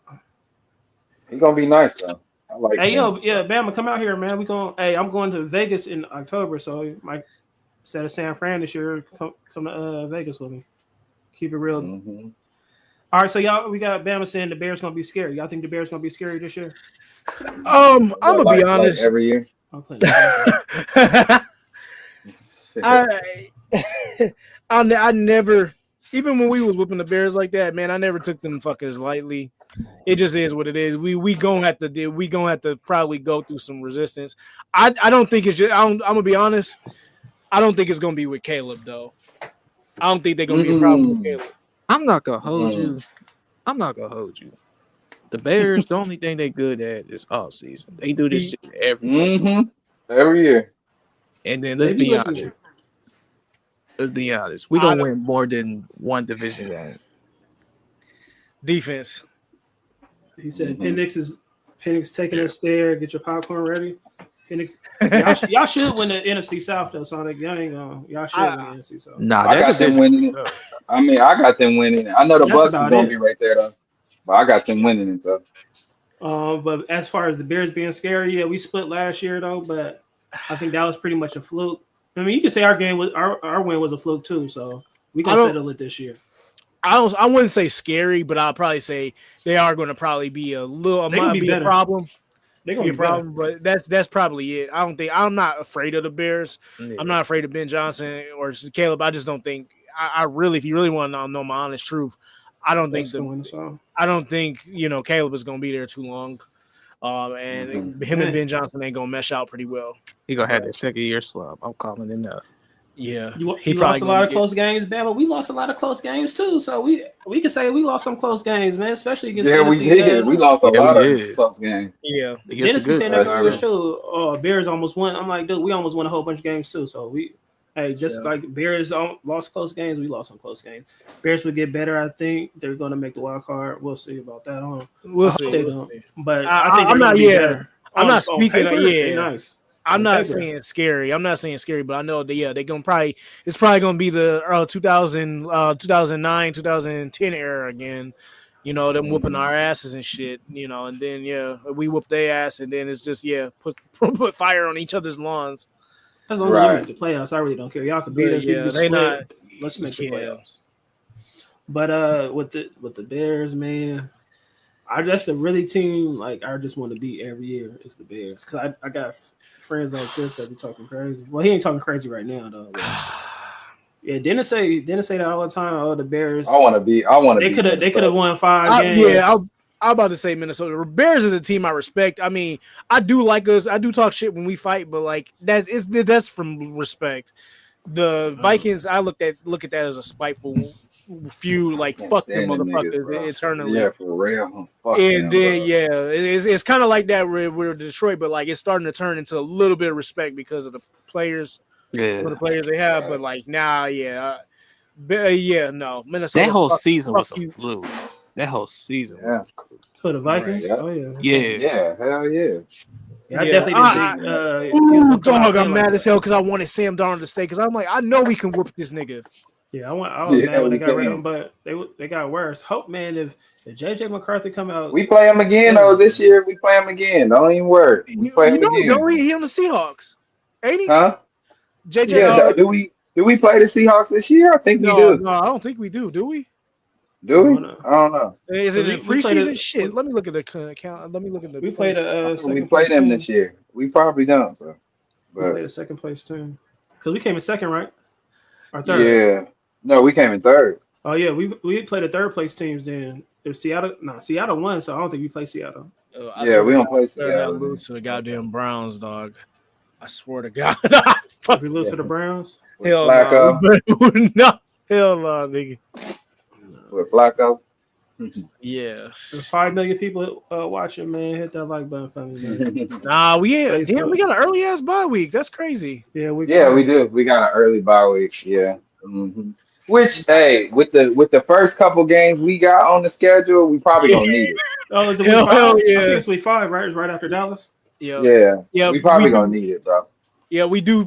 He gonna be nice though. I like "Hey, Penix, yo, yeah, so. Bama, come out here, man. Hey, I'm going to Vegas in October, so you might instead of San Fran this year, come to Vegas with me. Keep it real. Hmm. All right, so y'all, we got Bama saying the Bears gonna be scary. Y'all think the Bears gonna be scary this year? I'm What, gonna be like honest. every year? I'm playing the Falcons. I, I never, even when we was whipping the Bears like that, man, I never took them fuckers lightly. It just is what it is. We gonna have to probably go through some resistance. I don't think it's just. I'm gonna be honest. I don't think it's gonna be with Caleb though. I don't think they're gonna be a problem with Caleb. I'm not gonna hold you. I'm not gonna hold you. The Bears, the only thing they good at is off season. They do this shit every year. And then let's be honest. Let's be honest. We gonna win more than one division game. Defense. He said Penix taking us there. Get your popcorn ready. Penix, y'all should win the NFC South though, Sonic. Y'all should win the NFC South. Nah, I got them winning it. I mean, I got them winning it. I know the Bucks is gonna be right there though, but I got them winning it though. But as far as the Bears being scary, yeah, we split last year though, but I think that was pretty much a fluke. I mean, you could say our win was a fluke too, so we can settle it this year. I wouldn't say scary, but I'll probably say they are going to probably be a problem. They're going to be a problem, but that's probably it. I'm not afraid of the Bears. Yeah. I'm not afraid of Ben Johnson or Caleb. I just don't think I really, if you really want to know my honest truth, I don't think Caleb is going to be there too long. And him and Ben Johnson ain't going to mesh out pretty well. He going to have that second year slump. I'm calling it now. Yeah, he lost a lot of close games, man. But we lost a lot of close games too. So we can say we lost some close games, man. Especially against we did. We lost a lot of close games. Yeah, Dennis was saying that before too. Oh, Bears almost won. I'm like, dude, we almost won a whole bunch of games too. So like Bears lost close games, we lost some close games. Bears would get better. I think they're going to make the wild card. We'll see about that. We'll see. They don't. But I think I'm not. I'm not speaking. Nice. I'm not saying scary. But I know they're gonna probably. It's probably gonna be the 2009, 2010 era again. You know, them whooping our asses and shit. You know, and then we whoop their ass, and then it's just put fire on each other's lawns. As long as we make the playoffs, I really don't care. Y'all can beat us. Let's make the playoffs. But with the Bears, man. That's a really team like I just want to beat every year. It's the Bears because I got friends like this that be talking crazy. Well, he ain't talking crazy right now though. Yeah, didn't say that all the time. Oh, the Bears. I want to be. They could have won 5 games. Yeah, I'm about to say Minnesota. The Bears is a team I respect. I mean, I do like us. I do talk shit when we fight, but like that's from respect. The Vikings, I look at that as a spiteful few, like fuck them motherfuckers eternally. Yeah, for real. And then it's kind of like that with Detroit, but like it's starting to turn into a little bit of respect because of the players, for the players they have. But like now, no, Minnesota. That whole season was a fluke. That whole season. Was for the Vikings. Right, yeah, hell yeah. I definitely didn't think. I'm mad as hell because I wanted Sam Darnold to stay because I'm like, I know we can whoop this nigga. Yeah, I was mad when they got rid of him, but they got worse. Hope, man, if JJ McCarthy come out, we play him again. This year we play him again. Don't even worry. We play him again. Don't he on the Seahawks? Ain't he? Huh? JJ. Yeah. Do we play the Seahawks this year? I think we do. No, I don't think we do. Do we? Do we? I don't know. Is it in preseason? Shit. Let me look at the account. Let me look at the. We played we played them this year. We probably don't. So, but we played a second place team because we came in second, right? Or third? Yeah. No, we came in third. Oh yeah, we played the third place teams then. If Seattle won, so I don't think we play Seattle. We don't play Seattle. Lose to the goddamn Browns, dog. I swear to God. If we lose to the Browns, hell no. No, hell no, nigga. With Flacco. Yeah. There's 5 million people watching, man. Hit that like button for me, man. Nah, we ain't. Damn, we got an early ass bye week. That's crazy. Yeah, we do. We got an early bye week. Yeah. Mm-hmm. Which, hey, with the first couple games we got on the schedule, we probably don't need it. Oh, it's week 5? I think it's week 5, right? It's right after Dallas. Yeah. We probably gonna need it, bro. Yeah, we do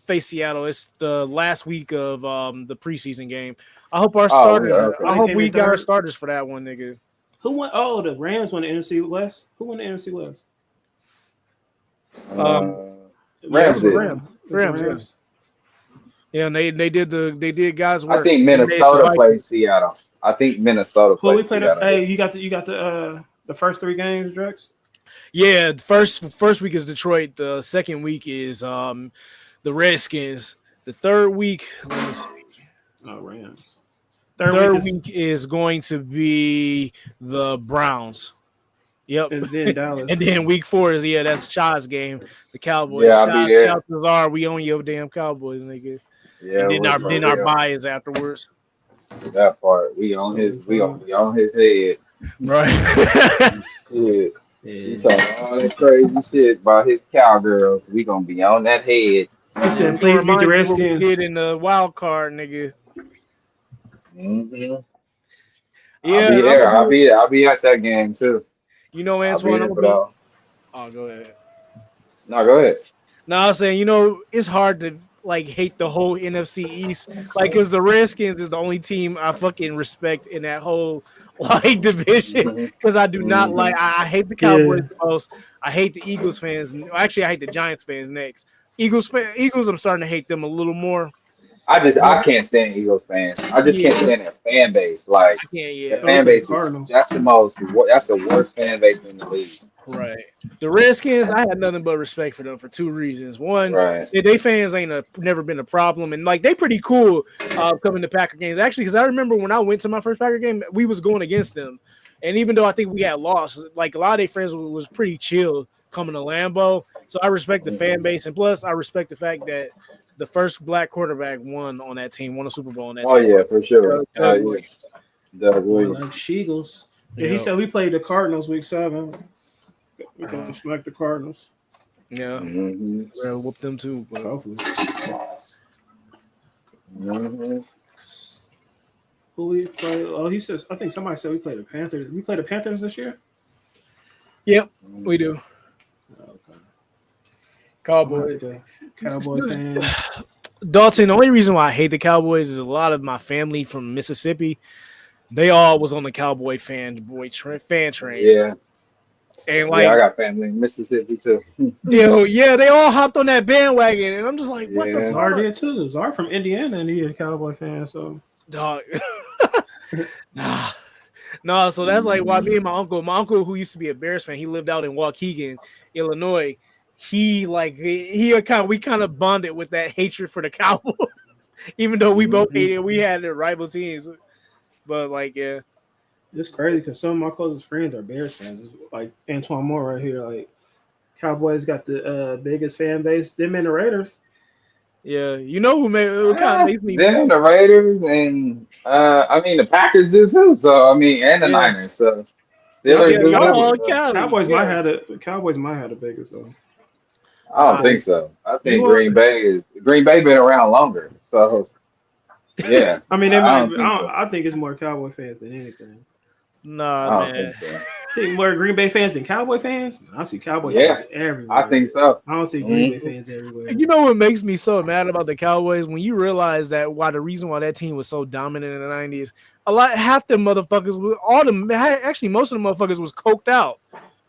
face Seattle. It's the last week of the preseason game. I hope our starters. Okay. I hope we got our starters for that one, nigga. Who won? Oh, the Rams won the NFC West. Who won the NFC West? Rams. Yeah, and they did guys work. I think Minnesota played Seattle. Well, we played. Hey, you got the first 3 games, Drex? Yeah, the first week is Detroit. The second week is the Redskins. The third week, let me see. Oh, Rams. Third week is going to be the Browns. Yep. and then Dallas. And then week 4 is that's Chad's game. The Cowboys. Yeah, I'll be there. Chances are we own your damn Cowboys, nigga. Yeah, And then our bye is afterwards. That part. We on his head. Right. Shit. He talking all that crazy shit about his cowgirls. We gonna be on that head. He said, "Please beat the Redskins." Did in the wild card, nigga. Mm-hmm. Yeah, I'll be there. I'll be at that game too. You know, Antoine. Oh, go ahead. No, go ahead. No, I was saying, it's hard to like hate the whole NFC East, like, because the Redskins is the only team I fucking respect in that whole like division. Because I do not like. I hate the Cowboys the most. I hate the Eagles fans. Actually, I hate the Giants fans next. Eagles, I'm starting to hate them a little more. I can't stand Eagles fans. I just can't stand their fan base. Like, the fan base that's the worst fan base in the league. Right. The Redskins, I had nothing but respect for them for 2 reasons. One, they fans never been a problem, and like they pretty cool coming to Packer games. Actually, because I remember when I went to my first Packer game, we was going against them, and even though I think we had lost, like a lot of their friends was pretty chill coming to Lambeau. So I respect the fan base, and plus I respect the fact that the first black quarterback won on that team, won a Super Bowl on that team. Oh yeah, for sure. Like Sheagles. Yeah, he said we played the Cardinals week 7. We can smack the Cardinals. Yeah, we're gonna whoop them too. But hopefully. Who we play? Oh, he says. I think somebody said we played the Panthers. We played the Panthers this year. Yep, we do. Okay. Cowboy fans. Dalton, the only reason why I hate the Cowboys is a lot of my family from Mississippi. They all was on the Cowboy fan train. Yeah. And like, I got family in Mississippi too. They all hopped on that bandwagon, and I'm just like, what the fuck? Czar did too. Czar from Indiana, and he a Cowboy fan, so dog. Nah. So that's like why me and my uncle who used to be a Bears fan, he lived out in Waukegan, Illinois. We kind of bonded with that hatred for the Cowboys, even though we both hated. We had the rival teams, but like, yeah. It's crazy because some of my closest friends are Bears fans. It's like Antoine Moore right here. Like, Cowboys got the biggest fan base. Them and the Raiders. Yeah, who kind of makes me. Them the Raiders and the Packers do too. So and the Niners. So Cowboys might have the biggest though. I don't think so. I think Green Bay been around longer. So yeah. I think it's more Cowboy fans than anything. Nah, man. I think more Green Bay fans than Cowboy fans? I see Cowboy fans everywhere. I think so. I don't see Green Bay fans everywhere. You know what makes me so mad about the Cowboys? When you realize that the reason why that team was so dominant in the 90s, half the motherfuckers, most of the motherfuckers was coked out.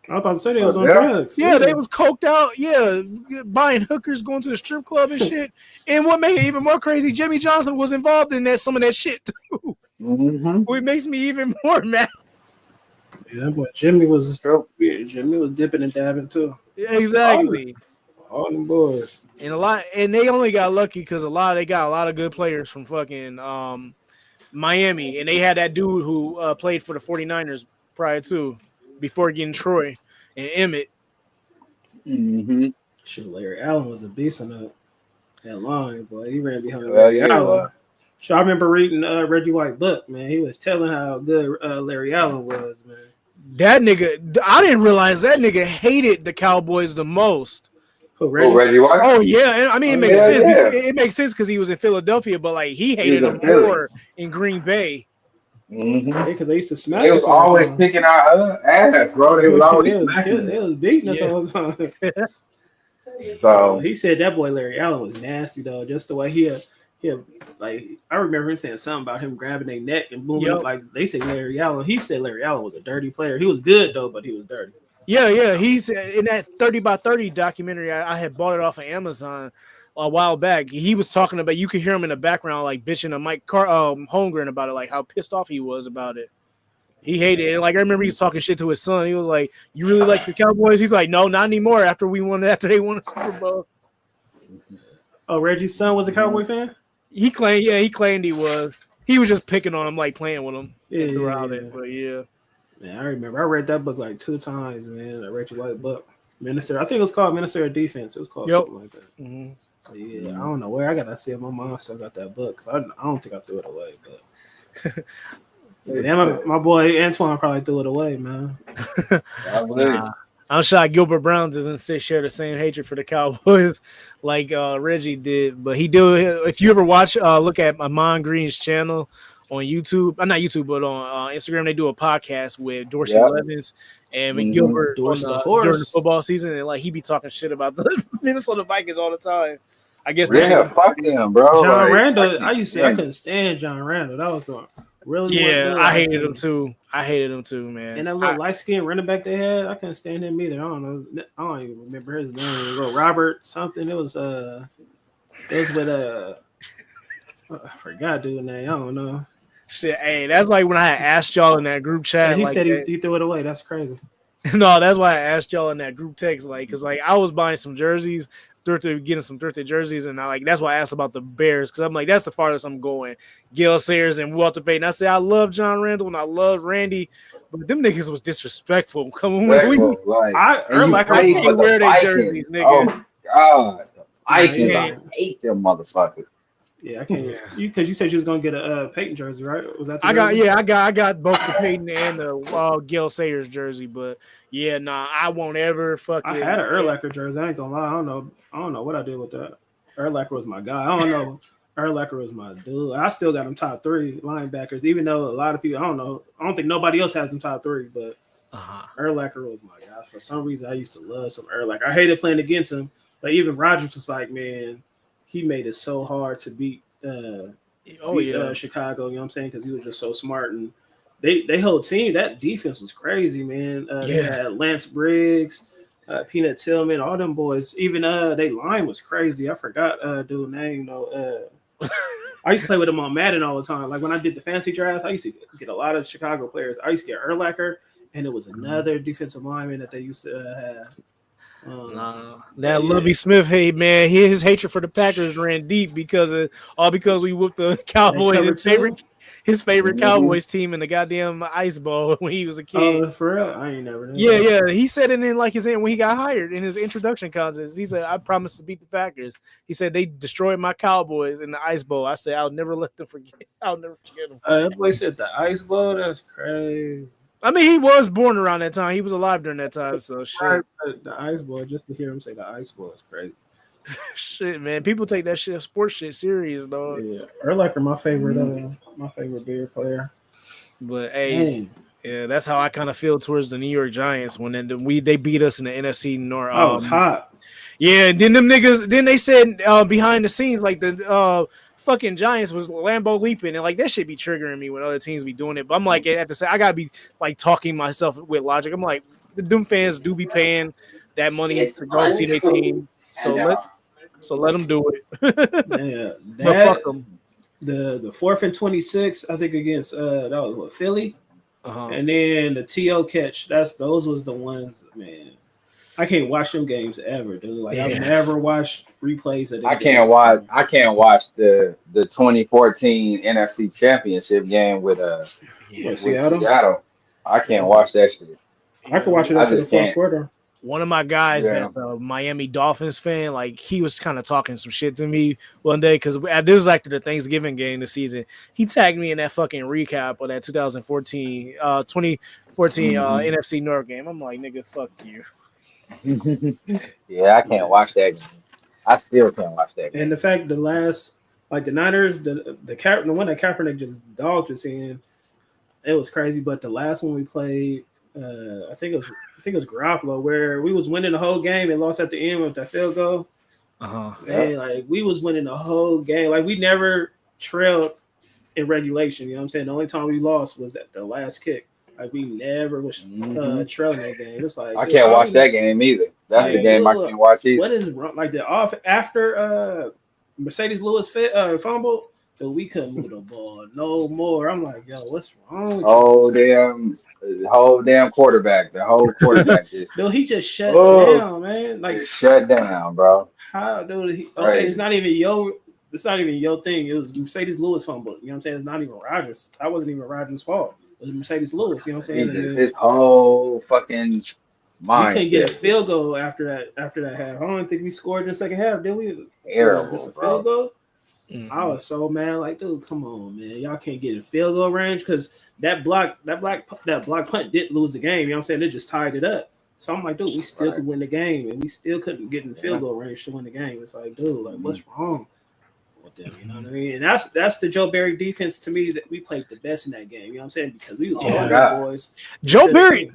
I was about to say they was on drugs. Yeah, they was coked out. Yeah, buying hookers, going to the strip club and shit. And what made it even more crazy, Jimmy Johnson was involved in some of that shit too. Which makes me even more mad. Yeah, but Jimmy was dipping and dabbing too. Yeah, exactly. All them boys. And they only got lucky because they got a lot of good players from fucking Miami. And they had that dude who played for the 49ers prior to, before getting Troy and Emmett. Shit, Larry Allen was a beast on that line, boy. He ran behind Larry Allen. So I remember reading Reggie White book, man. He was telling how good Larry Allen was, man. That nigga, I didn't realize that nigga hated the Cowboys the most. Who, Reggie? Reggie White? Oh yeah, it makes sense. Yeah. It makes sense because he was in Philadelphia, but like he hated them more in Green Bay. Because they used to smack. They was always kicking our ass, bro. They was always smacking. They was beating us all the time. So he said that boy Larry Allen was nasty though, just the way he like I remember him saying something about him grabbing their neck and booming like they say Larry Allen. He said Larry Allen was a dirty player. He was good though, but he was dirty. Yeah. He's in that 30 by 30 documentary. I had bought it off of Amazon a while back. He was talking about, you could hear him in the background like bitching to Mike Holmgren about it, like how pissed off he was about it. He hated it. Like I remember he was talking shit to his son. He was like, "You really like the Cowboys?" He's like, "No, not anymore." After they won the Super Bowl. Oh, Reggie's son was a Cowboy fan? He claimed he was. He was just picking on him, like playing with him Yeah, and throughout yeah. it. But yeah. Man, I remember. I read that book like 2 times, man. That Reggie White book. Minister. I think it was called Minister of Defense. It was called something like that. Mm-hmm. So, yeah, I don't know where. I got to see if my mom still got that book. Cause I don't think I threw it away. But damn, my boy Antoine probably threw it away, man. I'm shocked Gilbert Brown doesn't share the same hatred for the Cowboys like Reggie did. But he do. If you ever look at Amon Green's channel on YouTube, not YouTube, but on Instagram, they do a podcast with Dorsey Levens and Gilbert during the football season, and like he be talking shit about the Minnesota Vikings all the time. I guess fuck them, bro. John Randall. I couldn't stand John Randall. That was the really I hated him too. Man. And that little light skinned running back they had, I couldn't stand him either. I don't know. I don't even remember his name. Robert something. It was with I forgot dude's name. I don't know. Shit, hey, that's like when I asked y'all in that group chat. And he said he threw it away. That's crazy. No, that's why I asked y'all in that group text, like, because like I was buying some jerseys, getting some thrifted jerseys, and that's why I asked about the Bears, because I'm like, that's the farthest I'm going. Gil Sayers and Walter Payton. I said I love John Randall and I love Randy, but them niggas was disrespectful. Come on, I can't wear their jerseys, nigga. Oh God, I hate them motherfuckers. Yeah, I can't. Because you said you was gonna get a Peyton jersey, right? Was that? I got both the Peyton and the Gil Sayers jersey, but yeah, I won't ever fucking. I had an Urlacher jersey. I ain't gonna lie. I don't know what I did with that. Urlacher was my guy. I don't know. Urlacher was my dude. I still got him top 3 linebackers, even though a lot of people. I don't think nobody else has him top 3, but Urlacher was my guy. For some reason, I used to love some Urlacher. I hated playing against him, but even Rodgers was like, man. He made it so hard to beat Chicago, you know what I'm saying? Because he was just so smart. And they whole team, that defense was crazy, man. They had Lance Briggs, Peanut Tillman, all them boys. Even they line was crazy. I forgot dude's name, though. I used to play with him on Madden all the time. Like when I did the fantasy drafts, I used to get a lot of Chicago players. I used to get Urlacher, and it was another defensive lineman that they used to have. That Lovie Smith hate, man. His hatred for the Packers ran deep because we whooped the Cowboys, his favorite Cowboys team in the goddamn Ice Bowl when he was a kid. Oh, for real? I ain't never. Yeah. He said it in like when he got hired in his introduction contest. He said, "I promised to beat the Packers." He said they destroyed my Cowboys in the Ice Bowl. I said, "I'll never let them forget. I'll never forget them." That boy said the Ice Bowl. That's crazy. I mean, he was born around that time. He was alive during that time. So shit. The Ice Bowl, just to hear him say the Ice Bowl is crazy. Shit, man. People take that sports shit serious, dog. Yeah, Urlacher, my favorite beard player. But hey, yeah, that's how I kind of feel towards the New York Giants when they beat us in the NFC North. Oh, it's hot. Yeah, and then them niggas. Then they said behind the scenes, like the fucking Giants was Lambeau leaping, and like that shit be triggering me when other teams be doing it. But I'm like, at the same, I gotta be like talking myself with logic. I'm like, the Doom fans do be paying that money to go see their team, so let them do it. Yeah, but fuck them. The 4th and 26, I think against that was what, Philly, and then the TO catch. Those was the ones, man. I can't watch them games ever, dude. Like I've never watched replays of them. I can't watch the 2014 NFC Championship game with Seattle. I can't watch that shit. I can watch it up to the 4th quarter. One of my guys that's a Miami Dolphins fan, like he was kind of talking some shit to me one day because this is like the Thanksgiving game this season. He tagged me in that fucking recap of that 2014 NFC North game. I'm like, nigga, fuck you. Yeah, I can't watch that game. I still can't watch that game. And the fact the Niners, the one that Kaepernick just dogged us in, it was crazy. But the last one we played, I think it was Garoppolo, where we was winning the whole game and lost at the end with that field goal. Man, like we was winning the whole game. Like we never trailed in regulation. You know what I'm saying? The only time we lost was at the last kick. Like we never was trailing that game. It's like I can't watch that game either. That's the game I can't watch either. What is wrong? Like after Mercedes Lewis fumbled, Dude, we couldn't move the ball no more. I'm like, yo, what's wrong with you? Oh damn, the whole damn quarterback. The whole quarterback just Dude, he just shut oh down, man. Like, just shut down, bro. how, dude? Okay, Crazy. it's not even your thing. It was Mercedes Lewis fumble. You know what I'm saying? It's not even Rodgers. That wasn't even Rodgers' fault. It was Mercedes Lewis. You know what I'm He saying? And just then his whole fucking we couldn't get a mindset was field goal after that. After that half, I don't think we scored in the second half, did we? Just terrible, a bro. field goal. Mhm. I was so mad, like, dude, come on, man, y'all can't get in field goal range because that block punt didn't lose the game. You know what I'm saying? They just tied it up. So I'm like, dude, we still Right. could win the game, and we still couldn't get in field Yeah. goal range to win the game. It's like, dude, like, what's Mm-hmm. wrong with them? You know what I mean? And that's the Joe Barry defense to me that we played the best in that game. You know what I'm saying? Because we was Oh my holding God. the boys. Joe Barry.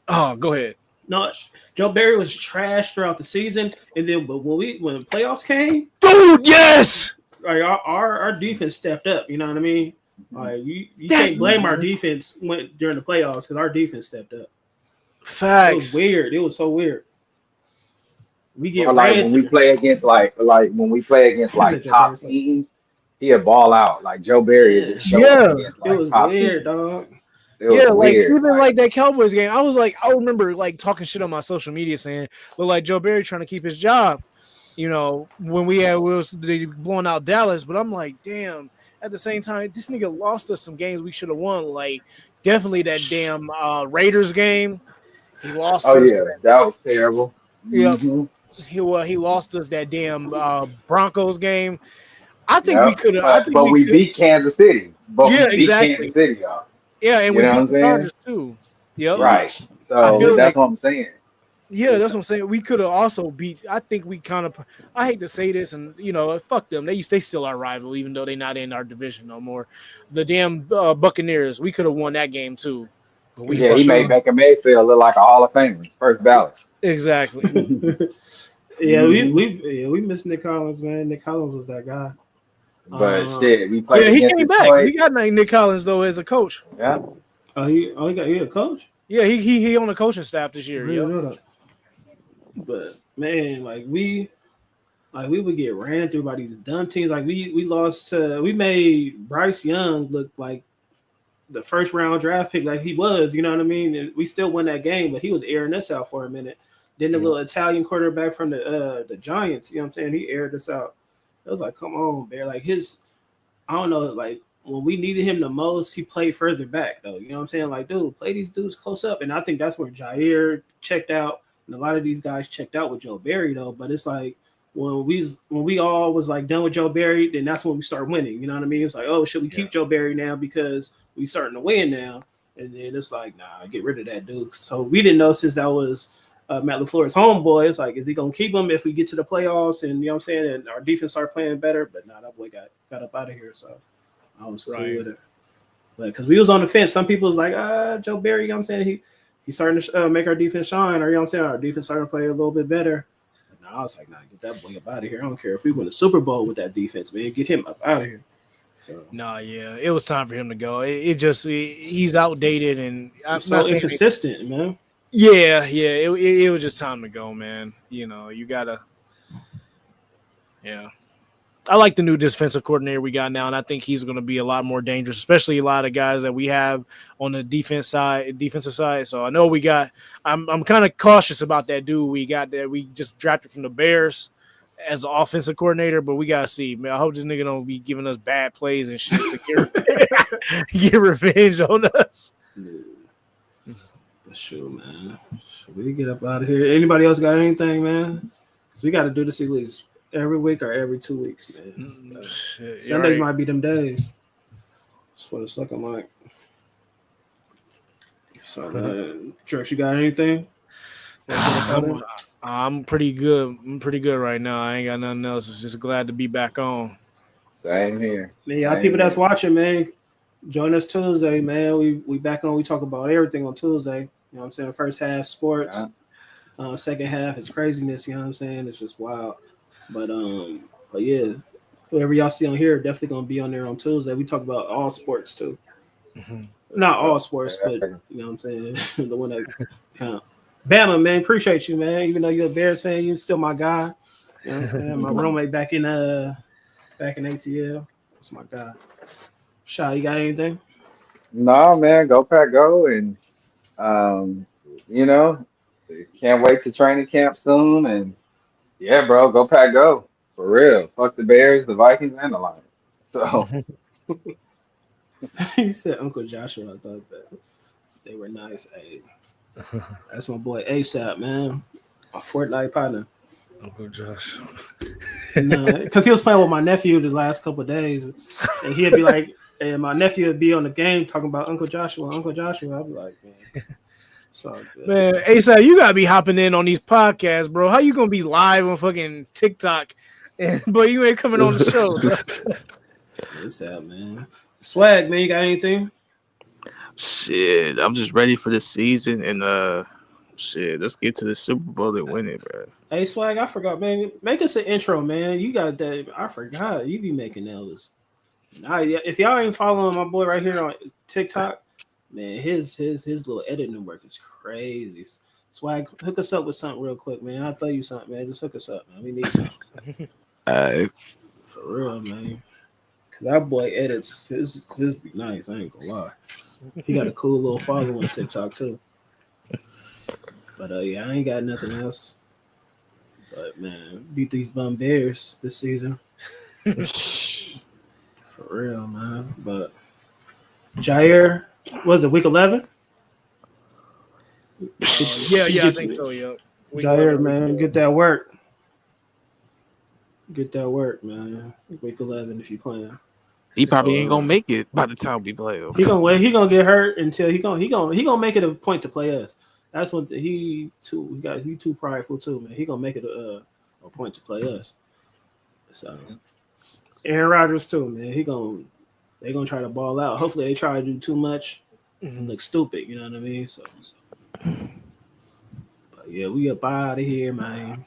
Oh, go ahead. No, Joe Barry was trash throughout the season, and then but when playoffs came, Dude, yes. like our defense stepped up. You know what I mean? Like you That- can't blame our defense went during the playoffs because our defense stepped up. It was Facts. weird. It was so weird. We get Or like ran when we through. play against like when we play against like Joe top Barry's like- teams, he'll ball out. Like Joe Barry will just show Yeah. up against It like was top weird, teams. dog. It was Yeah, like weird. even like that Cowboys game, I remember like talking shit on my social media saying, look like Joe Barry trying to keep his job. You know, when we was blowing out Dallas, but I'm like, damn. At the same time, this nigga lost us some games we should have won. Like definitely that damn Raiders game. He lost Oh us. yeah, that was terrible. Yep. Mhm. He lost us that damn Broncos game. I think we Yep. could have. I think But we we could. beat Kansas City. But Yeah, we beat exactly. Kansas City, y'all. Yeah, and You we know what beat I'm the saying? Chargers too. Yep. Right. I So feel that's like what I'm saying. yeah, that's what I'm saying. We could have also beat. I think we kind of. I hate to say this, and you know, fuck them. They still our rival, even though they're not in our division no more. The damn Buccaneers. We could have won that game too, but we Yeah, For he made sure. Baker Mayfield look like a Hall of Famer, first ballot. exactly. Yeah, Mhm. we miss Nick Collins, man. Nick Collins was that guy. But shit, we played Yeah, he against came back. Detroit. We got Nick Collins though as a coach. Yeah. He got a coach. Yeah, he on the coaching staff this I year. didn't Yep. know that. But man, we would get ran through by these dumb teams. Like we made Bryce Young look like the first round draft pick, like he was. You know what I mean? And we still won that game, but he was airing us out for a minute. Then the little Italian quarterback from the Giants, you know what I'm saying? He aired us out. It was like, come on, Bear. Like I don't know, like when we needed him the most, he played further back though. You know what I'm saying? Like, dude, play these dudes close up. And I think that's where Jair checked out. And a lot of these guys checked out with Joe Barry though. But it's like when we all was like done with Joe Barry, then that's when we start winning. You know what I mean? It's like, oh, should we keep Joe Barry now because we starting to win now? And then it's like, nah, get rid of that dude. So we didn't know since that was Matt LaFleur's homeboy. It's like, is he gonna keep him if we get to the playoffs? And you know what I'm saying? And our defense start playing better. But nah, that boy got up out of here. So I was cool with it. But because we was on the fence, some people was like, Joe Barry, you know what I'm saying? He's starting to make our defense shine, or you know what I'm saying? Our defense starting to play a little bit better. But now I was like, nah, get that boy up out of here. I don't care if we win a Super Bowl with that defense, man. Get him up out of here. So No, yeah, it was time for him to go. He's outdated and I'm so not saying inconsistent, man. Yeah, it was just time to go, man. You know, you gotta. Yeah, I like the new defensive coordinator we got now, and I think he's going to be a lot more dangerous, especially a lot of guys that we have on the defensive side. So I know we got. I'm kind of cautious about that dude we got that we just drafted from the Bears as an offensive coordinator, but we gotta see, man. I hope this nigga don't be giving us bad plays and shit to get revenge on us. For sure, man. Should we get up out of here? Anybody else got anything, man? Because we got to do this at least every week or every 2 weeks, man. Shit, Sundays right. might be them days. That's what it's looking like. So, Church, you got anything? I'm pretty good. I'm pretty good right now. I ain't got nothing else. It's just glad to be back on. Same here. Man, y'all people that's watching, man, join us Tuesday, man. We back on. We talk about everything on Tuesday. You know what I'm saying? First half sports. Second half is craziness. You know what I'm saying? It's just wild. But yeah, whoever y'all see on here definitely gonna be on there on Tuesday. We talk about all sports too. Not all sports, but you know what I'm saying. The one that count. Bama, man, appreciate you, man. Even though you're a Bears fan, you're still my guy. You know what I'm saying? My roommate back in ATL. That's my guy. Shy, you got anything? No, man, go Pack Go, and um, you know, can't wait to training camp soon. And yeah, bro, go Pack Go for real. Fuck the Bears, the Vikings, and the Lions. So He said Uncle Joshua. I thought that they were nice. Hey, that's my boy ASAP, man. My Fortnite partner. Uncle Josh. No, because he was playing with my nephew the last couple of days, and he'd be like, and my nephew would be on the game talking about Uncle Joshua, Uncle Joshua. I'd be like, man, so good. Man, ASAP, you gotta be hopping in on these podcasts, bro. How you gonna be live on fucking TikTok, but you ain't coming on the show? ASAP, man. Swag, man. You got anything? Shit, I'm just ready for the season and shit. Let's get to the Super Bowl and win it, bro. Hey, Swag, I forgot, man. Make us an intro, man. You got that. I forgot. You be making those. If y'all ain't following my boy right here on TikTok, man, his little editing work is crazy. Swag, hook us up with something real quick, man. I'll tell you something, man. Just hook us up, man. We need something. For real, man. Cause that boy edits his be nice. I ain't gonna lie. He got a cool little following on TikTok too. But yeah, I ain't got nothing else. But man, beat these bum Bears this season. For real, man. But Jair, was it week 11? Yeah, I think so. Yeah, Jair, man, get that work. Get that work, man. Week 11 if you playing. He probably ain't gonna make it by the time we play him. He gonna wait. He gonna get hurt until he gonna make it a point to play us. That's what he too prideful too, man. He gonna make it a point to play us. So Aaron Rodgers too, man. They gonna try to ball out. Hopefully they try to do too much and look stupid. You know what I mean? So but yeah, we up out of here, man.